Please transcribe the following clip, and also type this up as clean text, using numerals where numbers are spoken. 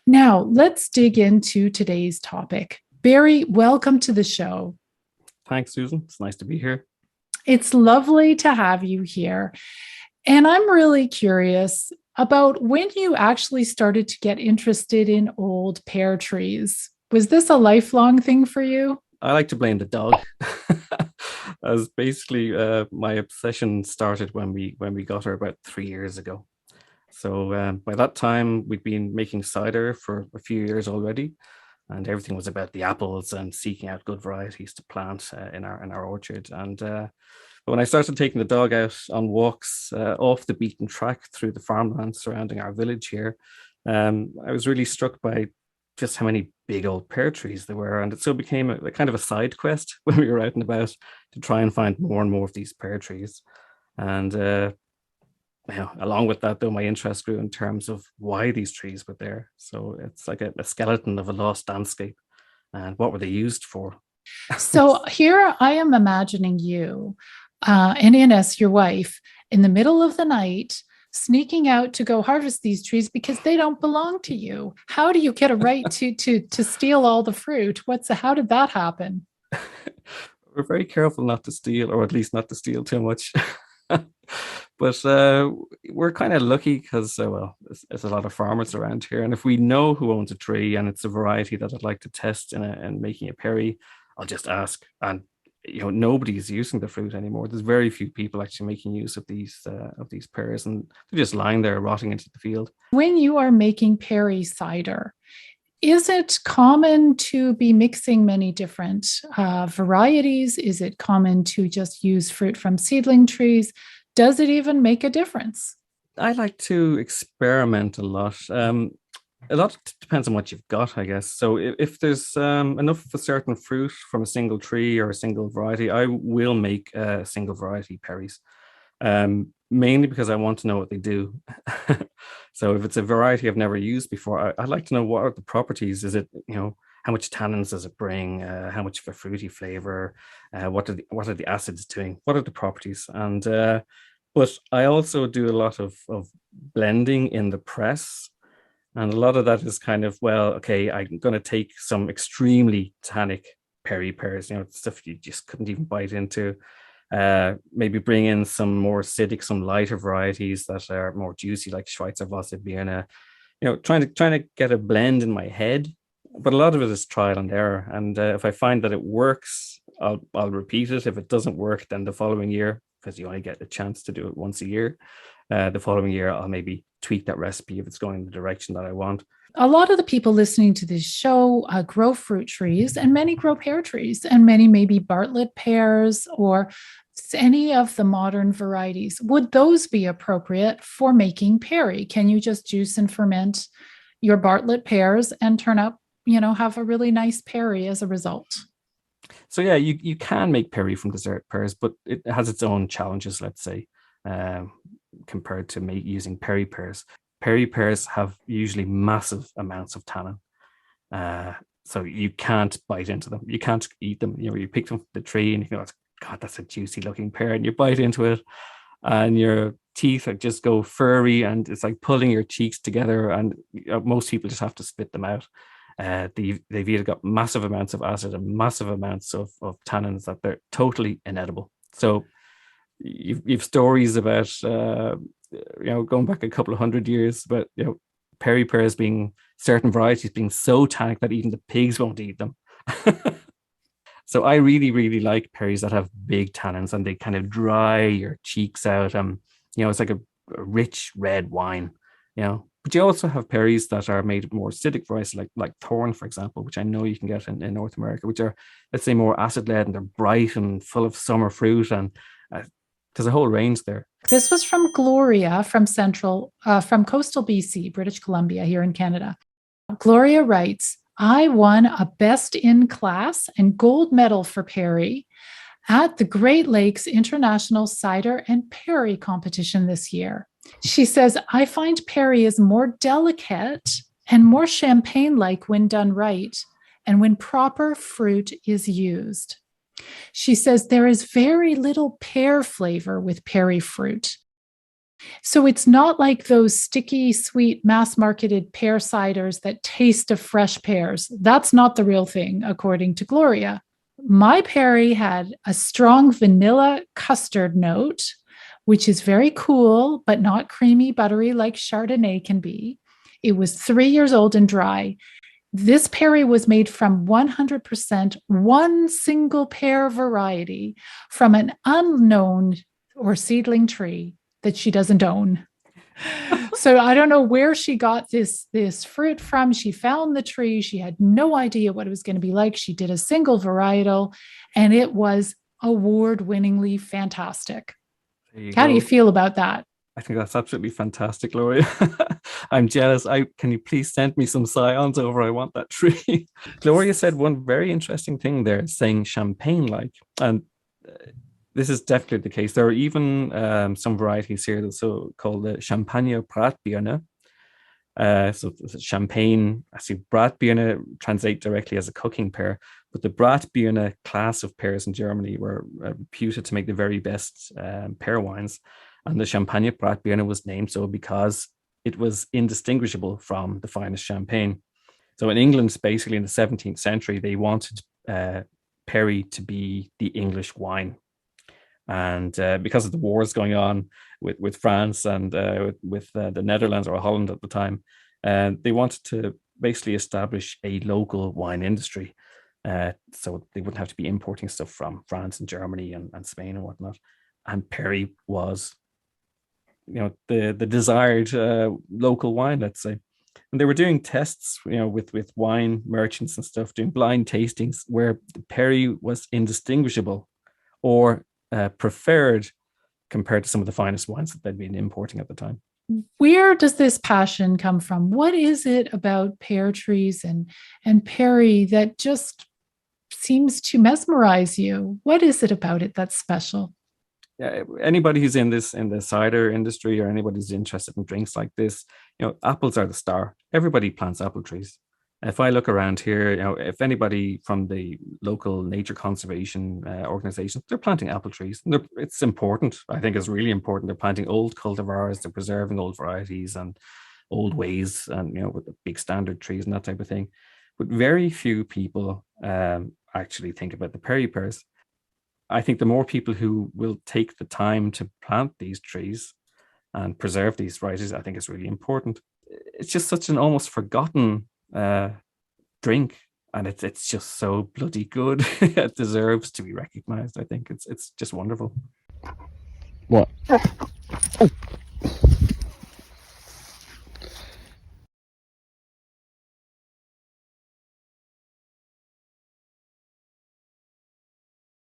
Now, let's dig into today's topic. Barry, welcome to the show. Thanks, Susan. It's nice to be here. It's lovely to have you here. And I'm really curious about when you actually started to get interested in old pear trees. Was this a lifelong thing for you? I like to blame the dog. As basically my obsession started when we got her about 3 years ago. So by that time, we'd been making cider for a few years already, and everything was about the apples and seeking out good varieties to plant in our orchard. And but when I started taking the dog out on walks off the beaten track through the farmland surrounding our village here, I was really struck by just how many big old pear trees there were. And it so became a kind of a side quest when we were out and about to try and find more and more of these pear trees. And along with that, though, my interest grew in terms of why these trees were there. So it's like a skeleton of a lost landscape. And what were they used for? So here I am imagining you and Ines, your wife, in the middle of the night, sneaking out to go harvest these trees because they don't belong to you. How do you get a right to steal all the fruit? How did that happen? We're very careful not to steal, or at least not to steal too much. But we're kind of lucky because, there's a lot of farmers around here. And if we know who owns a tree and it's a variety that I'd like to test in making a perry, I'll just ask. And nobody's using the fruit anymore. There's very few people actually making use of these pears, and they're just lying there rotting into the field. When you are making Perry cider, is it common to be mixing many different varieties? Is it common to just use fruit from seedling trees? Does it even make a difference? I like to experiment a lot. A lot depends on what you've got, I guess. So if there's enough of a certain fruit from a single tree or a single variety, I will make single variety perries. Mainly because I want to know what they do. So if it's a variety I've never used before, I'd like to know what are the properties. Is it, how much tannins does it bring? How much of a fruity flavor? What are the acids doing? What are the properties? And but I also do a lot of blending in the press. And a lot of that is kind of, well, okay, I'm going to take some extremely tannic peri pears, stuff you just couldn't even bite into. Maybe bring in some more acidic, some lighter varieties that are more juicy, like Schweizer Wasserbeere. Trying to get a blend in my head, but a lot of it is trial and error. And if I find that it works, I'll repeat it. If it doesn't work, then the following year, because you only get a chance to do it once a year, the following year I'll maybe tweak that recipe if it's going in the direction that I want. A lot of the people listening to this show grow fruit trees, and many grow pear trees, and many maybe Bartlett pears or any of the modern varieties. Would those be appropriate for making perry? Can you just juice and ferment your Bartlett pears and turn up, have a really nice perry as a result? So yeah, you can make perry from dessert pears, but it has its own challenges, let's say, um, compared to using perry pears. Perry pears have usually massive amounts of tannin. Uh, so you can't bite into them. You can't eat them. You pick them from the tree and you go, God, that's a juicy looking pear. And you bite into it and your teeth just go furry and it's like pulling your cheeks together. And most people just have to spit them out. They've either got massive amounts of acid and massive amounts of tannins that they're totally inedible. So you've stories about going back a couple of 100 years, but peri pears being certain varieties being so tannic that even the pigs won't eat them. So I really really like perries that have big tannins and they kind of dry your cheeks out. It's like a rich red wine. But you also have perries that are made of more acidic varieties, like thorn, for example, which I know you can get in North America, which are, let's say, more acid led and they're bright and full of summer fruit. And uh, there's a whole range there. This was from Gloria from coastal BC, British Columbia, here in Canada. Gloria writes, I won a best in class and gold medal for Perry at the Great Lakes International Cider and Perry competition this year. She says, I find Perry is more delicate and more champagne like when done right and when proper fruit is used. She says there is very little pear flavor with Perry fruit. So it's not like those sticky, sweet, mass marketed pear ciders that taste of fresh pears. That's not the real thing, according to Gloria. My Perry had a strong vanilla custard note, which is very cool, but not creamy, buttery like Chardonnay can be. It was 3 years old and dry. This Perry was made from 100% one single pear variety from an unknown or seedling tree that she doesn't own. So I don't know where she got this fruit from. She found the tree. She had no idea what it was going to be like. She did a single varietal, and it was award-winningly fantastic. How do you feel about that? I think that's absolutely fantastic, Gloria. I'm jealous. Can you please send me some scions over? I want that tree. Gloria said one very interesting thing there, saying champagne-like, and this is definitely the case. There are even some varieties here that's so called the Champagne Bratbirne. So champagne, actually Bratbirne translate directly as a cooking pear, but the Bratbirne class of pears in Germany were reputed to make the very best pear wines. And the Champagne Bratbirne was named so because it was indistinguishable from the finest champagne. So in England, basically in the 17th century, they wanted perry to be the English wine. And because of the wars going on with France and with the Netherlands or Holland at the time, they wanted to basically establish a local wine industry. So they wouldn't have to be importing stuff from France and Germany and Spain and whatnot. And perry was, the desired local wine, let's say. And they were doing tests, with wine merchants and stuff, doing blind tastings where the perry was indistinguishable or preferred compared to some of the finest wines that they'd been importing at the time. Where does this passion come from? What is it about pear trees and perry that just seems to mesmerize you? What is it about it that's special? Yeah, anybody who's in the cider industry or anybody who's interested in drinks like this, apples are the star. Everybody plants apple trees. If I look around here, if anybody from the local nature conservation organizations, they're planting apple trees. And it's important. I think it's really important. They're planting old cultivars, they're preserving old varieties and old ways, and with the big standard trees and that type of thing. But very few people actually think about the perry pears. I think the more people who will take the time to plant these trees and preserve these varieties, I think it's really important. It's just such an almost forgotten drink, and it's just so bloody good. It deserves to be recognized. I think it's just wonderful. What?